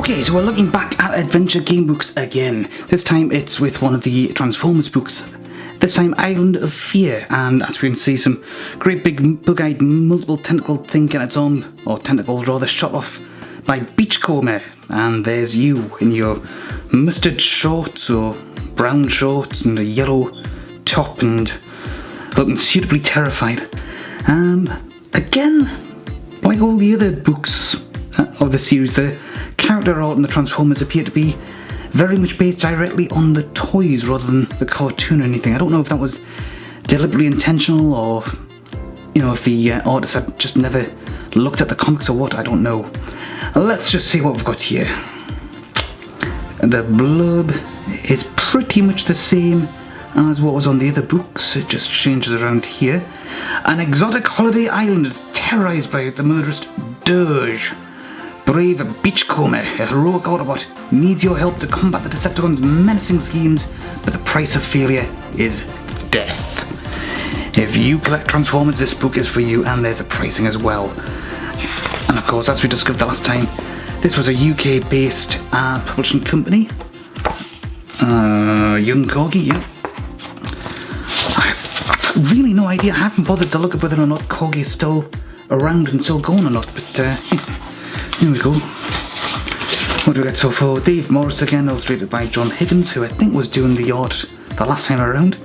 Okay, so we're looking back at adventure game books again. This time it's with one of the Transformers books. This time Island of Fear, and as we can see, some great big bug-eyed multiple tentacled thing getting its arm, or tentacle rather, shot off by Beachcomber. And there's you in your mustard shorts or brown shorts and a yellow top and looking suitably terrified. Again, like all the other books of the series, the character art and the Transformers appear to be very much based directly on the toys rather than the cartoon or anything. I don't know if that was deliberately intentional or, if the artist had just never looked at the comics or what, I don't know. Let's just see what we've got here. The blurb is pretty much the same as what was on the other books, it just changes around here. An exotic holiday island is terrorised by the murderous Dirge. Brave Beachcomber, a heroic Autobot, needs your help to combat the Decepticons' menacing schemes, but the price of failure is death. If you collect Transformers, this book is for you, and there's a pricing as well. And of course, as we discovered the last time, this was a UK-based publishing company. Young Corgi, yeah. I've really no idea. I haven't bothered to look at whether or not Corgi is still around and still going or not, but here we go. What do we get so far? Dave Morris again, illustrated by John Higgins, who I think was doing the art the last time around.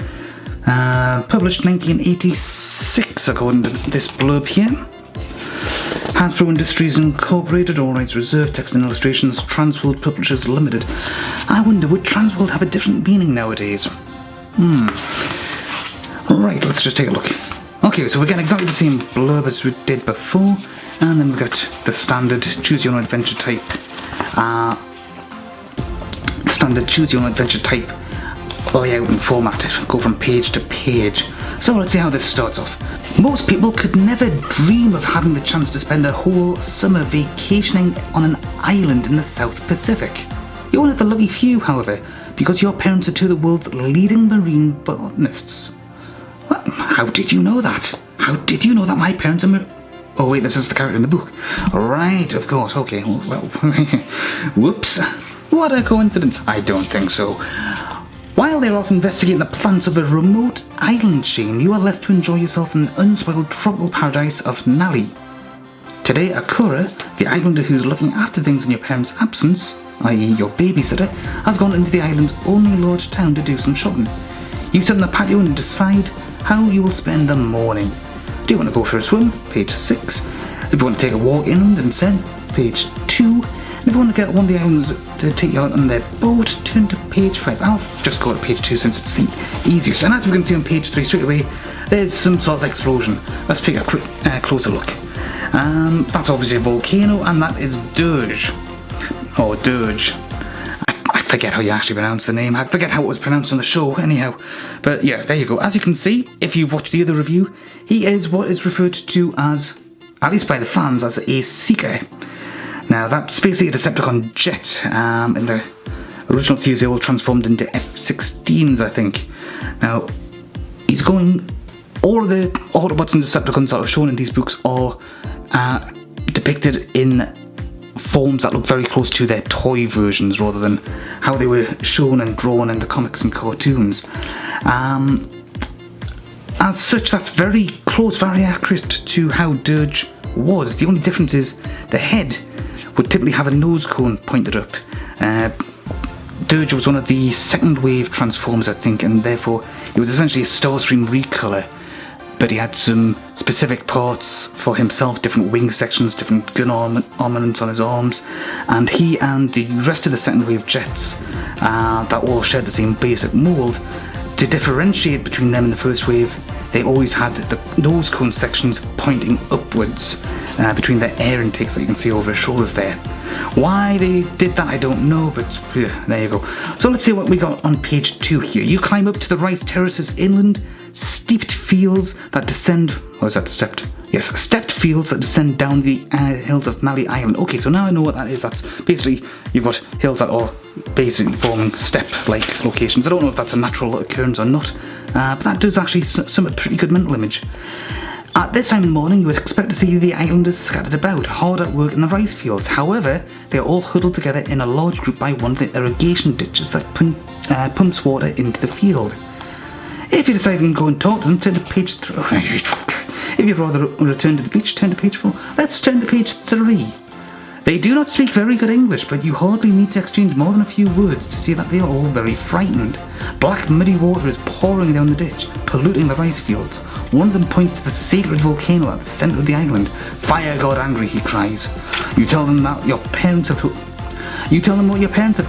Published 1986, according to this blurb here. Hasbro Industries Incorporated, all rights reserved, text and illustrations, Transworld Publishers Limited. I wonder, would Transworld have a different meaning nowadays? Right, let's just take a look. Okay, so we're getting exactly the same blurb as we did before, and then we've got the standard choose your own adventure type. Layout and format, go from page to page. So let's see how this starts off. Most people could never dream of having the chance to spend a whole summer vacationing on an island in the South Pacific. You're one of the lucky few, however, because your parents are two of the world's leading marine botanists. Well, how did you know that? How did you know that my parents are Oh wait, this is the character in the book. Right, of course, okay, well, whoops. What a coincidence. I don't think so. While they're off investigating the plants of a remote island chain, you are left to enjoy yourself in the unspoiled tropical paradise of Nali. Today, Akura, the islander who's looking after things in your parents' absence, i.e. your babysitter, has gone into the island's only large town to do some shopping. You sit on the patio and decide how you will spend the morning. Do you want to go for a swim? Page 6. If you want to take a walk inland and sail, page 2. And if you want to get one of the islands to take you out on their boat, turn to page 5. I'll just go to page 2 since it's the easiest. And as we can see on page 3 straight away, there's some sort of explosion. Let's take a quick closer look. That's obviously a volcano, and that is Dirge. Or Dirge. I forget how you actually pronounce the name. I forget how it was pronounced on the show, anyhow. But yeah, there you go. As you can see, if you've watched the other review, he is what is referred to as, at least by the fans, as a Seeker. Now, that's basically a Decepticon jet. In the original series, they all transformed into F-16s, I think. Now, he's going... All of the Autobots and Decepticons that are shown in these books are depicted in forms that look very close to their toy versions rather than how they were shown and drawn in the comics and cartoons. As such, that's very close, very accurate to how Dirge was. The only difference is the head would typically have a nose cone pointed up. Dirge was one of the second wave Transformers, I think, and therefore he was essentially a Starstream recolor. But he had some specific parts for himself, different wing sections, different gun armaments on his arms, and he and the rest of the second wave jets that all shared the same basic mould. To differentiate between them and the first wave, they always had the nose cone sections pointing upwards between their air intakes that you can see over his shoulders there. Why they did that, I don't know, but there you go. So let's see what we got on page 2 here. You climb up to the rice terraces inland, steeped fields that descend... Oh, is that stepped? Yes, stepped fields that descend down the hills of Nali Island. Okay, so now I know what that is. That's basically, you've got hills that are basically forming step-like locations. I don't know if that's a natural occurrence or not, but that does actually sum a pretty good mental image. At this time in the morning, you would expect to see the islanders scattered about, hard at work in the rice fields. However, they are all huddled together in a large group by one of the irrigation ditches that pumps water into the field. If you decide to go and talk to them, turn to page 3. If you'd rather return to the beach, turn to page 4. Let's turn to page 3. They do not speak very good English, but you hardly need to exchange more than a few words to see that they are all very frightened. Black muddy water is pouring down the ditch, polluting the rice fields. One of them points to the sacred volcano at the centre of the island. "Fire God angry," he cries. You tell them what your parents have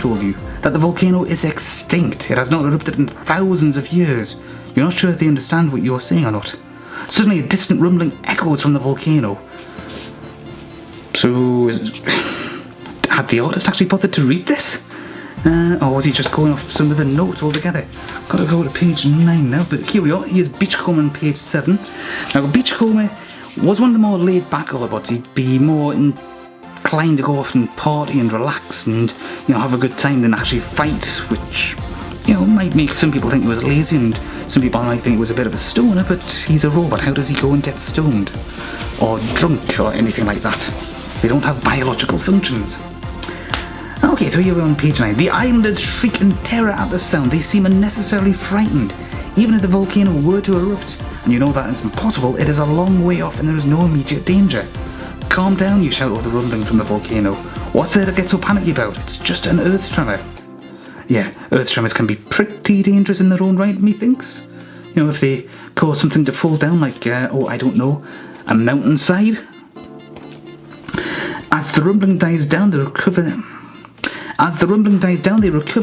told you, that the volcano is extinct. It has not erupted in thousands of years. You're not sure if they understand what you are saying or not. Suddenly a distant rumbling echoes from the volcano. So, had the artist actually bothered to read this? Or was he just going off some of the notes altogether? Gotta go to page 9 now, but here we are. Here's Beachcomber on page 7. Now, Beachcomber was one of the more laid-back Autobots. He'd be more inclined to go off and party and relax and, have a good time than actually fight, which, might make some people think he was lazy and some people might think he was a bit of a stoner, but he's a robot. How does he go and get stoned? Or drunk or anything like that? They don't have biological functions. Okay, so here we're on page 9. The islanders shriek in terror at the sound. They seem unnecessarily frightened. Even if the volcano were to erupt, and you know that is impossible, it is a long way off and there is no immediate danger. Calm down, you shout over the rumbling from the volcano. What's there to get so panicky about? It's just an earth tremor. Yeah, earth tremors can be pretty dangerous in their own right, methinks. If they cause something to fall down like, I don't know, a mountainside. As the rumbling dies down, they recover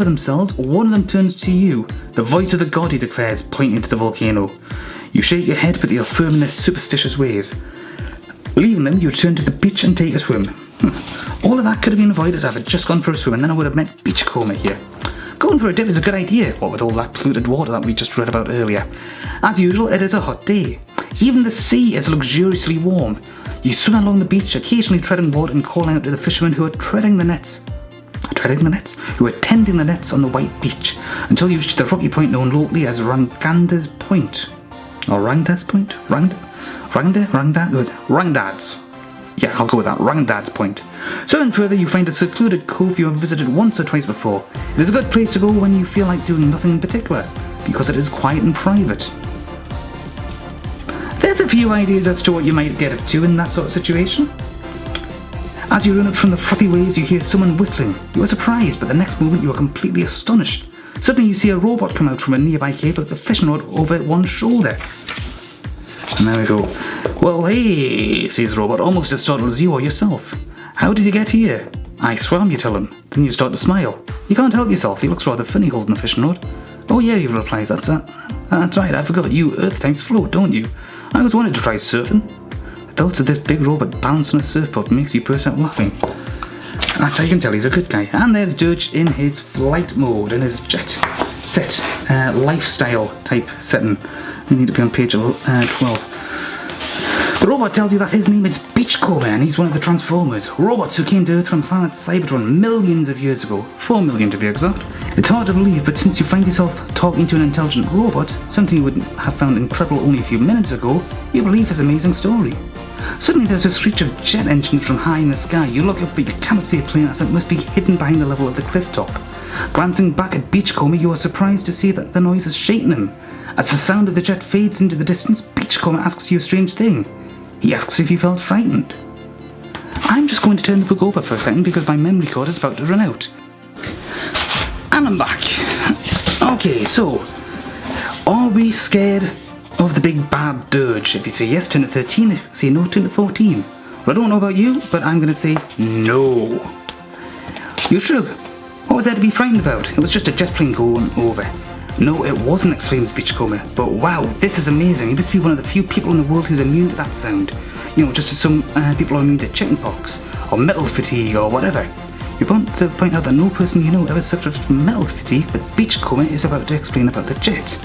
themselves. One of them turns to you. The voice of the god, he declares, pointing to the volcano. You shake your head, but they are firm in their superstitious ways. Leaving them, you return to the beach and take a swim. All of that could have been avoided if I had just gone for a swim, and then I would have met Beachcomber here. Going for a dip is a good idea, what with all that polluted water that we just read about earlier. As usual, it is a hot day. Even the sea is luxuriously warm. You swim along the beach, occasionally treading water and calling out to the fishermen who are tending the nets on the white beach, until you reach the rocky point known locally as Ranganda's Point. Or Rangda's Point? Rangdad's. Yeah, I'll go with that. Rangdad's Point. Swimming further, you find a secluded cove you have visited once or twice before. It is a good place to go when you feel like doing nothing in particular, because it is quiet and private. There's a few ideas as to what you might get up to in that sort of situation. As you run up from the frothy waves, you hear someone whistling. You are surprised, but the next moment you are completely astonished. Suddenly you see a robot come out from a nearby cave with a fishing rod over one shoulder. And there we go. "Well, hey," says the robot, almost as startled as you are yourself. "How did you get here?" "I swam," you tell him. Then you start to smile. You can't help yourself. He looks rather funny holding the fishing rod. "Oh yeah," he replies. That's right, I forgot. You Earth types float, don't you? I always wanted to try surfing." The thoughts of this big robot balancing a surfboard makes you burst out laughing. That's how you can tell he's a good guy. And there's Dirge in his flight mode, in his jet set lifestyle type setting. We need to be on page 12. The robot tells you that his name is Beachcomber and he's one of the Transformers, robots who came to Earth from planet Cybertron millions of years ago, 4 million to be exact. It's hard to believe, but since you find yourself talking to an intelligent robot, something you would have found incredible only a few minutes ago, you believe his amazing story. Suddenly there's a screech of jet engines from high in the sky. You look up but you cannot see a plane as it must be hidden behind the level of the cliff top. Glancing back at Beachcomber, you are surprised to see that the noise is shaking him. As the sound of the jet fades into the distance, Beachcomber asks you a strange thing. He asks if you felt frightened. I'm just going to turn the book over for a second because my memory card is about to run out. And I'm back. Okay, so, are we scared of the big bad Dirge? If you say yes, turn to 13. If you say no, turn to 14. Well, I don't know about you, but I'm going to say no. You shrug. What was there to be frightened about? It was just a jet plane going over. No, it wasn't, exclaims Beachcomber. But wow, this is amazing. He must be one of the few people in the world who's immune to that sound. Just as some people are immune to chickenpox, or metal fatigue, or whatever. You want to point out that no person you know ever suffered from metal fatigue, but Beachcomber is about to explain about the jet.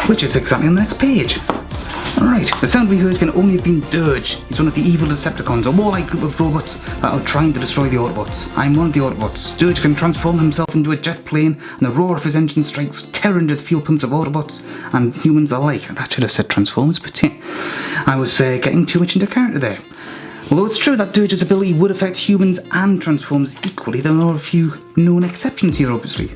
Which is exactly on the next page. Right, the sound we heard can only have been Dirge. He's one of the evil Decepticons, a warlike group of robots that are trying to destroy the Autobots. I'm one of the Autobots. Dirge can transform himself into a jet plane, and the roar of his engine strikes terror into the fuel pumps of Autobots and humans alike. That should have said Transformers, but yeah, I was getting too much into character there. Although it's true that Dirge's ability would affect humans and Transformers equally, there are a few known exceptions here, obviously.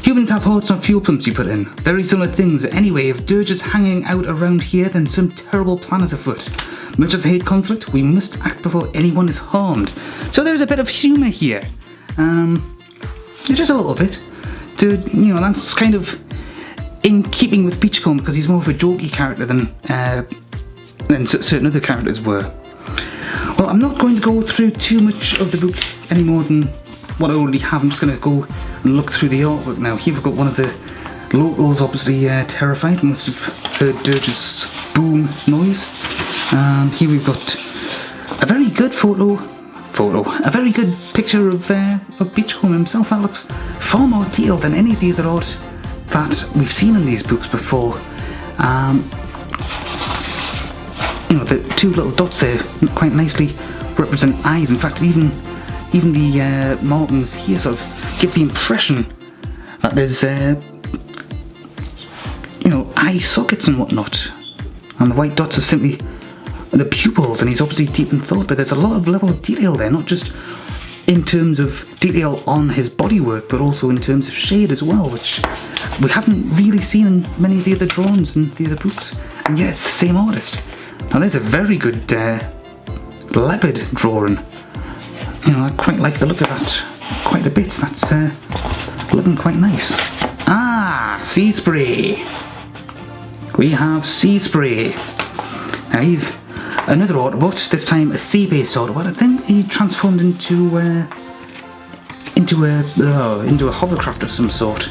Humans have hearts on fuel pumps, you put in. Very similar things. Anyway, if Dirge is hanging out around here, then some terrible plan is afoot. Much as I hate conflict, we must act before anyone is harmed. So there's a bit of humour here. Just a little bit. That's kind of in keeping with Beachcomber, because he's more of a jokey character than certain other characters were. Well, I'm not going to go through too much of the book any more than what I already have. I'm just going to go and look through the artwork now. Here we've got one of the locals, obviously terrified. Must have heard Dirge's boom noise. Here we've got a very good a very good picture of Beachcomber himself. That looks far more detailed than any of the other art that we've seen in these books before. The two little dots there quite nicely represent eyes. In fact, even the markings here sort of give the impression that there's eye sockets and whatnot, and the white dots are simply the pupils, and he's obviously deep in thought. But there's a lot of level of detail there, not just in terms of detail on his bodywork, but also in terms of shade as well, which we haven't really seen in many of the other drawings and the other books. And yeah, it's the same artist. Now there's a very good leopard drawing. I quite like the look of that quite a bit. That's looking quite nice. Sea Spray. We have Sea Spray. Now he's another Autobot, this time a sea-based Autobot. I think he transformed into a hovercraft of some sort.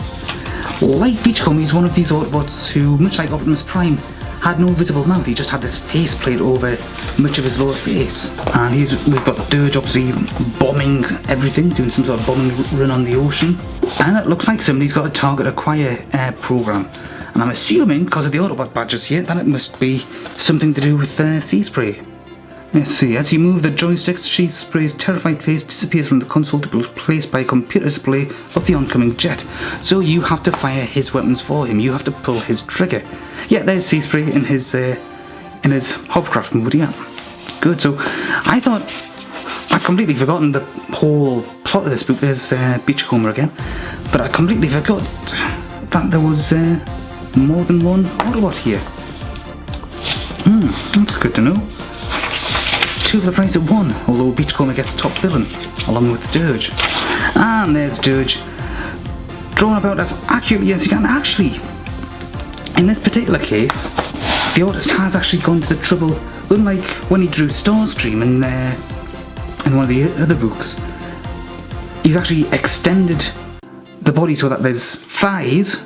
Like Beachcomber, he's one of these Autobots who, much like Optimus Prime, had no visible mouth. He just had this faceplate over much of his lower face. And we've got Dirge obviously bombing everything, doing some sort of bombing run on the ocean. And it looks like somebody's got a target acquire program. And I'm assuming, because of the Autobot badges here, that it must be something to do with Sea Spray. Let's see, as you move the joysticks, Sea Spray's terrified face disappears from the console to be replaced by a computer display of the oncoming jet. So you have to fire his weapons for him, you have to pull his trigger. Yeah, there's Sea Spray in his hovercraft mode, yeah. Good, so I thought I'd completely forgotten the whole plot of this book. There's Beachcomber again. But I completely forgot that there was more than one Autobot here. That's good to know. Two for the price of one, although Beachcomber gets top billing, along with Dirge. And there's Dirge, drawn about as accurately as you can. Actually, in this particular case, the artist has actually gone to the trouble, unlike when he drew Starscream in one of the other books, he's actually extended the body so that there's thighs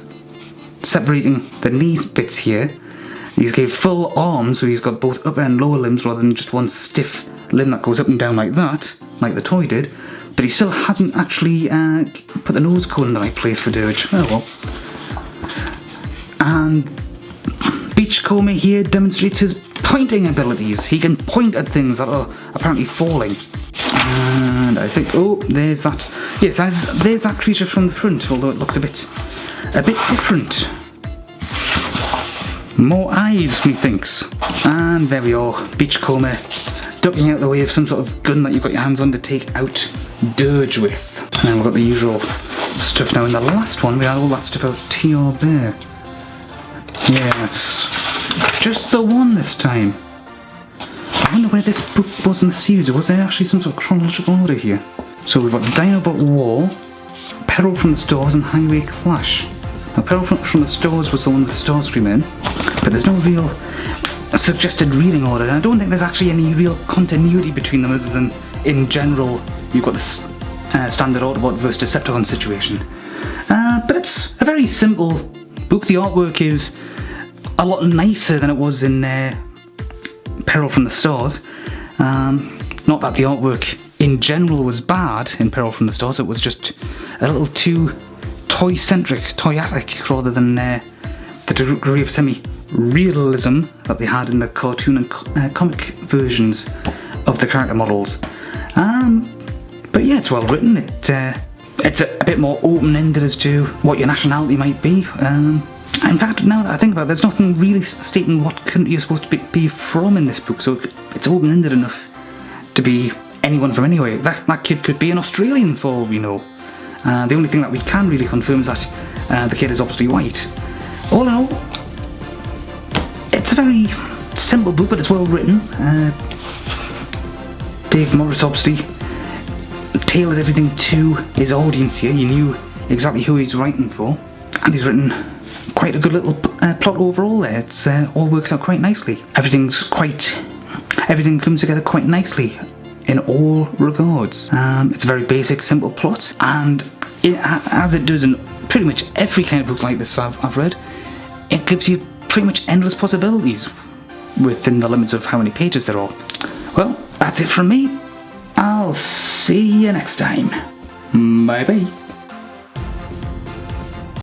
separating the knee bits here. He's gave full arms, so he's got both upper and lower limbs rather than just one stiff limb that goes up and down like that, like the toy did. But he still hasn't actually put the nose cone in the right place for Dirge. Oh well. And Beachcomber here demonstrates his pointing abilities. He can point at things that are apparently falling. And I think, there's that. Yes, there's that creature from the front, although it looks a bit different. More eyes, methinks. And there we are, Beachcomber ducking out the way of some sort of gun that you've got your hands on to take out Dirge with. And then we've got the usual stuff now. In the last one, we had all that stuff out TR there. Yeah, it's just the one this time. I wonder where this book was in the series. Was there actually some sort of chronological order here? So we've got Dinobot War, Peril from the Stars, and Highway Clash. Now, Peril from the Stars was the one with the Starscream in, but there's no real suggested reading order. And I don't think there's actually any real continuity between them other than, in general, you've got the standard Autobot versus Decepticon situation. But it's a very simple book. The artwork is a lot nicer than it was in Peril from the Stars. Not that the artwork in general was bad in Peril from the Stars, it was just a little too toy-centric, toyatic, rather than the degree of realism that they had in the cartoon and comic versions of the character models. But yeah, it's well written. It's a bit more open-ended as to what your nationality might be. In fact, now that I think about it, there's nothing really stating what country you're supposed to be from in this book, so it's open-ended enough to be anyone from anywhere. That kid could be an Australian for all we know. The only thing that we can really confirm is that the kid is obviously white. All in all, it's a very simple book, but it's well written. Dave Morris obviously tailored everything to his audience here. He knew exactly who he's writing for, and he's written quite a good little plot overall there. It's all works out quite nicely. Everything comes together quite nicely in all regards. It's a very basic, simple plot, and as it does in pretty much every kind of book like this I've read, it gives you pretty much endless possibilities within the limits of how many pages there are. Well, that's it from me. I'll see you next time. Bye bye.